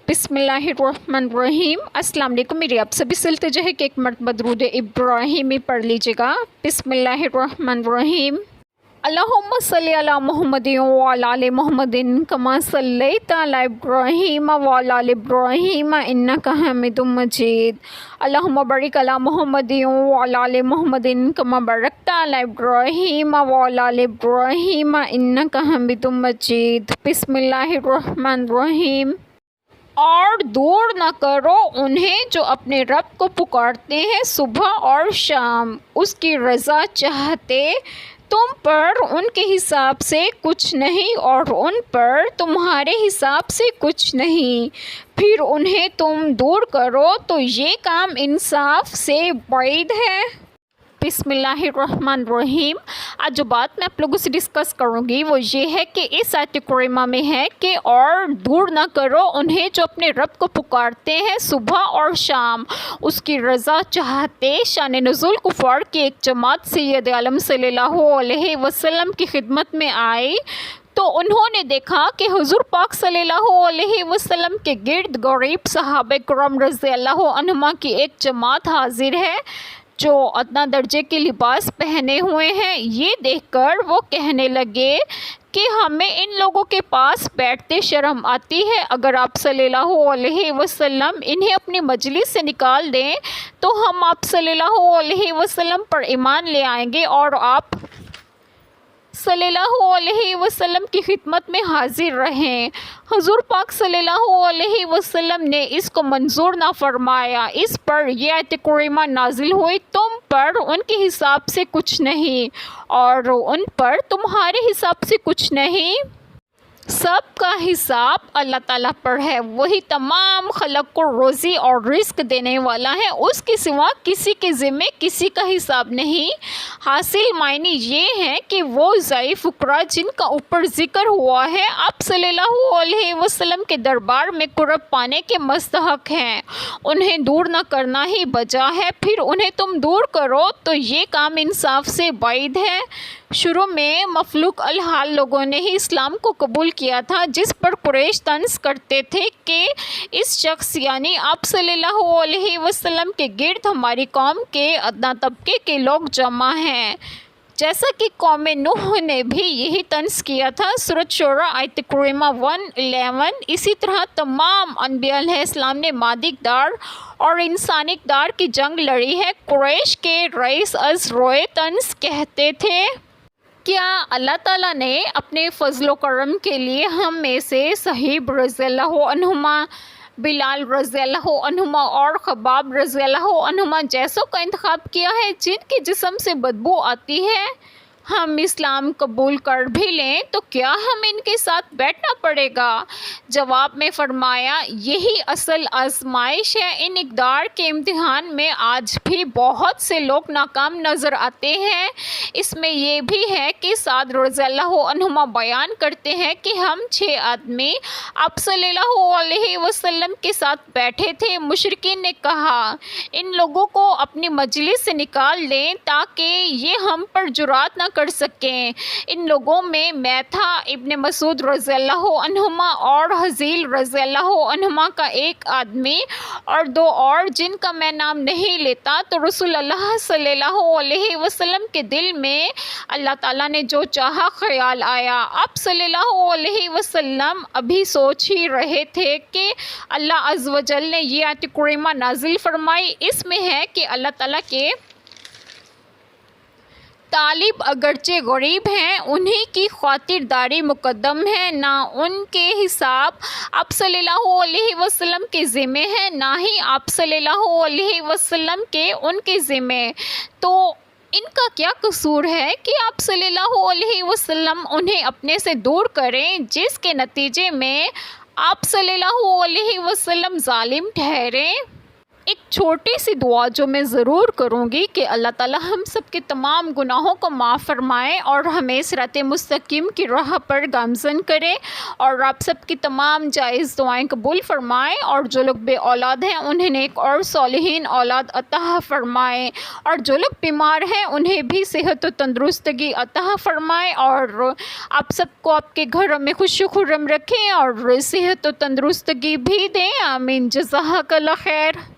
बिस्मिल्लाहिर्रहमानिर्रहीम। अस्सलाम वालेकुम। मेरी आप सभी से इल्तिजा है कि एक मरतबा दुरूद इब्राहिमी पढ़ लीजिएगा। बिस्मिल्लाहिर्रहमानिर्रहीम। अल्लाहुम्मा सल्ली अला मुहम्मदिन व अला आलि मुहम्मदिन कमा सल्लैता अला इब्राहीम व अला आलि इब्राहीम इन्नका हमीदुम मजीद। अल्लाहुम्मा बारिक अला मुहम्मदिन व अला आलि मुहम्मदिन कमा बारकता अला इब्राहीम व अला आलि इब्राहीम इन्नका हमीदुम मजीद। बिस्मिल्लाहिर्रहमानिर्रहीम। और दूर न करो उन्हें जो अपने रब को पुकारते हैं सुबह और शाम, उसकी रज़ा चाहते। तुम पर उनके हिसाब से कुछ नहीं और उन पर तुम्हारे हिसाब से कुछ नहीं, फिर उन्हें तुम दूर करो तो ये काम इंसाफ से बैद है। बिस्मिल्लाहिर्रहमानिर्रहीम। आज जो बात मैं आप लोगों से डिस्कस करूंगी वो ये है कि इस आयत करीमा में है कि और दूर ना करो उन्हें जो अपने रब को पुकारते हैं सुबह और शाम, उसकी रज़ा चाहते। शान नुज़ूल कुफ़ार की एक जमात सैयद आलम सल्लल्लाहु अलैहि वसल्लम की खिदमत में आई तो उन्होंने देखा कि हुज़ूर पाक सल्लल्लाहु अलैहि वसल्लम के गिर्द गरीब सहाबा किराम रज़ियल्लाहु अन्हुमा की एक जमात हाजिर है जो अदना दर्जे के लिबास पहने हुए हैं। ये देखकर वो कहने लगे कि हमें इन लोगों के पास बैठते शर्म आती है। अगर आप सल्लल्लाहु अलैहि वसल्लम इन्हें अपनी मजलिस से निकाल दें तो हम आप सल्लल्लाहु अलैहि वसल्लम पर ईमान ले आएंगे और आप सल्लल्लाहु अलैहि वसल्लम की खिदमत में हाजिर रहें। हुज़ूर पाक सल्लल्लाहु अलैहि वसल्लम ने इसको मंजूर ना फरमाया। इस पर यह आयत करीमा नाजिल हुई, तुम पर उनके हिसाब से कुछ नहीं और उन पर तुम्हारे हिसाब से कुछ नहीं, सब का हिसाब अल्लाह ताला पर है। वही तमाम खलक को रोज़ी और रिस्क देने वाला है, उसके सिवा किसी के ज़िम्मे किसी का हिसाब नहीं। हासिल मायने ये है कि वो ज़ईफ़ फ़ुक़रा जिनका ऊपर ज़िक्र हुआ है आप सल्लल्लाहु अलैहि वसल्लम के दरबार में कुर्ब पाने के मुस्तहक़ हैं, उन्हें दूर न करना ही बजा है, फिर उन्हें तुम दूर करो तो ये काम इंसाफ से बैद है। शुरू में मफलूक अल हाल लोगों ने ही इस्लाम को कबूल किया था, जिस पर कुरैश तंज करते थे कि इस शख्स यानी आप सल्लल्लाहु अलैहि वसल्लम के गिर्द हमारी कौम के अदना तबके के लोग जमा हैं, जैसा कि कौम नूह ने भी यही तंज किया था। सूरत शूरा आयत करीमा 111। इसी तरह तमाम अनबिया अलैहिस्सलाम ने मादिकदार और इंसानिकदार की जंग लड़ी है। कुरैश के रईस अज़ रोए तंज कहते थे, क्या अल्लाह ताला ने अपने फ़ज़्ल व करम के लिए हम में से सहीब रज़ियल्लाहु अन्हुमा, बिलाल रज़ियल्लाहु अन्हुमा और खबाब रज़ियल्लाहु अन्हुमा जैसों का इंतखाब किया है जिनके जिस्म से बदबू आती है? हम इस्लाम कबूल कर भी लें तो क्या हमें इनके साथ बैठना पड़ेगा? जवाब में फ़रमाया, यही असल आजमाइश है। इन इक़दार के इम्तिहान में आज भी बहुत से लोग नाकाम नज़र आते हैं। इसमें यह भी है कि साद रज़ियल्लाहु अन्हुमा बयान करते हैं कि हम 6 आदमी आप सल्लल्लाहु अलैहि वसल्लम के साथ बैठे थे। मुशरिकीन ने कहा, इन लोगों को अपनी मजलिस से निकाल दें ताकि ये हम पर जुरात न कर सकें। इन लोगों में मैं था, इब्ने मसूद रज़ियल्लाहु अन्हुमा और हज़ील रज़ियल्लाहु अन्हुमा का एक आदमी और 2 और जिनका मैं नाम नहीं लेता। तो रसूल अल्लाह सल्लल्लाहु अलैहि वसल्लम के दिल में अल्लाह ताला ने जो चाहा ख्याल आया। आप सल्लल्लाहु अलैहि वसल्लम अभी सोच ही रहे थे कि अल्लाह अज़्ज़ व जल ने ये आयत करीमा नाजिल फरमाई। इसमें है कि अल्लाह ताला के तालिब अगरचे गरीब हैं, उन्हीं की खातिरदारी मुकद्दम है, ना उनके हिसाब आप सल्लल्लाहु अलैहि वसल्लम के ज़िम्मे है, ना ही आप सल्लल्लाहु अलैहि वसल्लम के उनके ज़िम्मे। तो इनका क्या कसूर है कि आप सल्लल्लाहु अलैहि वसल्लम उन्हें अपने से दूर करें, जिसके नतीजे में आप सल्लल्लाहु अलैहि वसल्लम ज़ालिम ठहरे? ایک چھوٹی سی دعا جو میں ضرور کروں گی کہ اللہ تعالیٰ ہم سب کے تمام گناہوں کو معاف فرمائے اور ہمیں صراط مستقیم کی راہ پر گامزن کرے، اور آپ سب کی تمام جائز دعائیں قبول فرمائے، اور جو لوگ بے اولاد ہیں انہیں نیک اور صالحین اولاد عطا فرمائے، اور جو لوگ بیمار ہیں انہیں بھی صحت و تندرستگی عطا فرمائے، اور آپ سب کو آپ کے گھروں میں خوش و خرم رکھیں اور صحت و تندرستگی بھی دیں۔ آمین۔ جزاک اللہ خیر۔